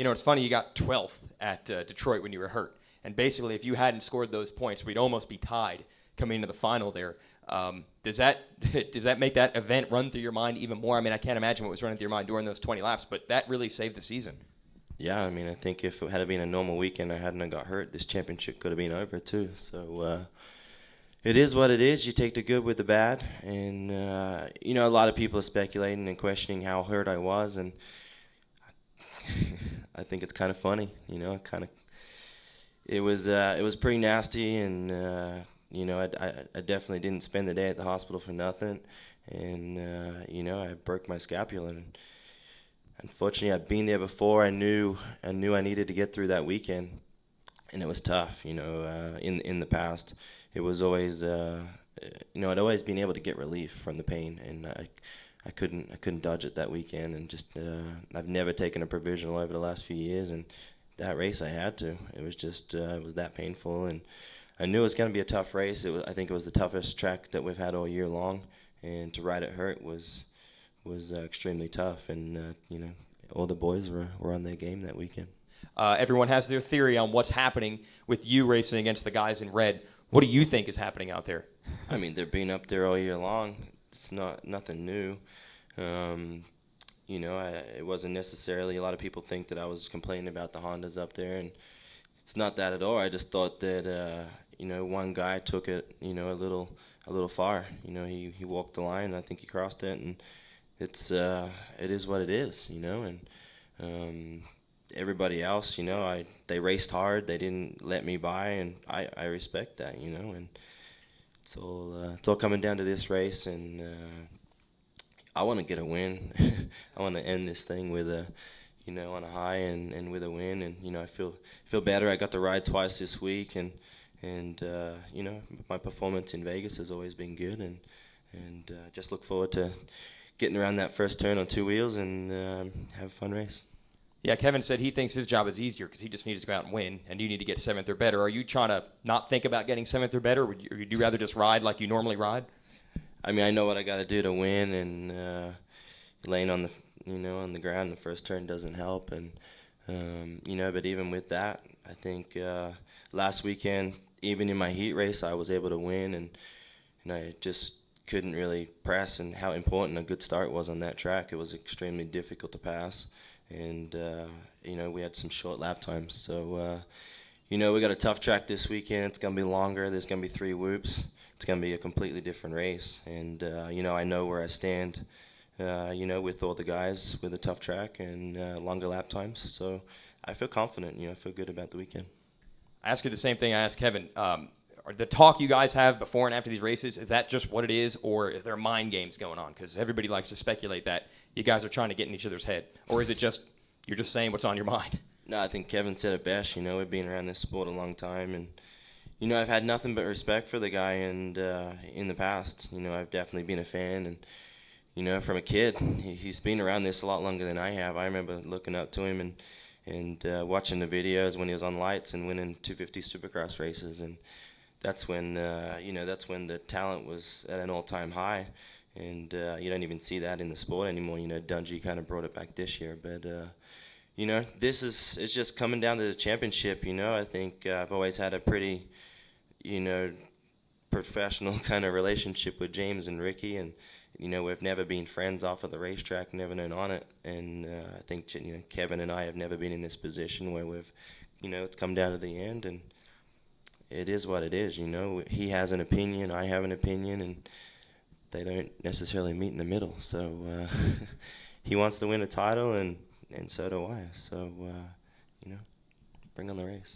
You know, it's funny, you got 12th at Detroit when you were hurt. And basically, if you hadn't scored those points, we'd almost be tied coming into the final there. Does that make that event run through your mind even more? I mean, I can't imagine what was running through your mind during those 20 laps, but that really saved the season. Yeah, I mean, I think if it had been a normal weekend, I hadn't got hurt, this championship could have been over too. So it is what it is. You take the good with the bad. And, you know, a lot of people are speculating and questioning how hurt I was. And I think it's kind of funny, you know, it was pretty nasty. And, you know, I definitely didn't spend the day at the hospital for nothing. And, you know, I broke my scapula. And unfortunately, I'd been there before. I knew I needed to get through that weekend. And it was tough, you know, in the past. It was always, you know, I'd always been able to get relief from the pain, and I couldn't dodge it that weekend, and just I've never taken a provisional over the last few years, and that race I had to. It was just it was that painful, and I knew it was going to be a tough race. I think it was the toughest track that we've had all year long, and to ride it hurt was extremely tough, and you know, all the boys were on their game that weekend. Everyone has their theory on what's happening with you racing against the guys in red. What do you think is happening out there? I mean, they've been up there all year long. It's nothing new. You know, it wasn't necessarily, a lot of people think that I was complaining about the Hondas up there, and it's not that at all. I just thought that, you know, one guy took it, you know, a little far. You know, he walked the line, and I think he crossed it, and it is what it is, you know, and everybody else, you know, they raced hard. They didn't let me by, and I respect that, you know. And it's all coming down to this race, and I want to get a win. I want to end this thing with a, you know, on a high and with a win. And you know, I feel better. I got to ride twice this week, and you know, my performance in Vegas has always been good, and just look forward to getting around that first turn on two wheels and have a fun race. Yeah, Kevin said he thinks his job is easier because he just needs to go out and win, and you need to get 7th or better. Are you trying to not think about getting 7th or better? Or would you rather just ride like you normally ride? I mean, I know what I got to do to win, and laying on the ground the first turn doesn't help, and you know. But even with that, I think last weekend, even in my heat race, I was able to win, and I just couldn't really press. And how important a good start was on that track. It was extremely difficult to pass. And, you know, we had some short lap times. So, you know, we got a tough track this weekend. It's going to be longer. There's going to be 3 whoops. It's going to be a completely different race. And, you know, I know where I stand, you know, with all the guys with a tough track and longer lap times. So I feel confident. You know, I feel good about the weekend. I asked you the same thing I asked Kevin. The talk you guys have before and after these races, is that just what it is, or is there mind games going on? Because everybody likes to speculate that you guys are trying to get in each other's head. Or is it just you're just saying what's on your mind? No, I think Kevin said it best. You know, we've been around this sport a long time, and you know, I've had nothing but respect for the guy. And in the past, you know, I've definitely been a fan. And you know, from a kid, he's been around this a lot longer than I have. I remember looking up to him and watching the videos when he was on lights and winning 250 Supercross races. And that's when you know, that's when the talent was at an all-time high. And you don't even see that in the sport anymore. You know, Dungey kind of brought it back this year. But, you know, it's just coming down to the championship, you know. I think I've always had a pretty, you know, professional kind of relationship with James and Ricky. And, you know, we've never been friends off of the racetrack, never known on it. And I think, you know, Kevin and I have never been in this position where we've, you know, it's come down to the end. And it is what it is, you know. He has an opinion, I have an opinion, and they don't necessarily meet in the middle. So he wants to win a title, and so do I. So, you know, bring on the race.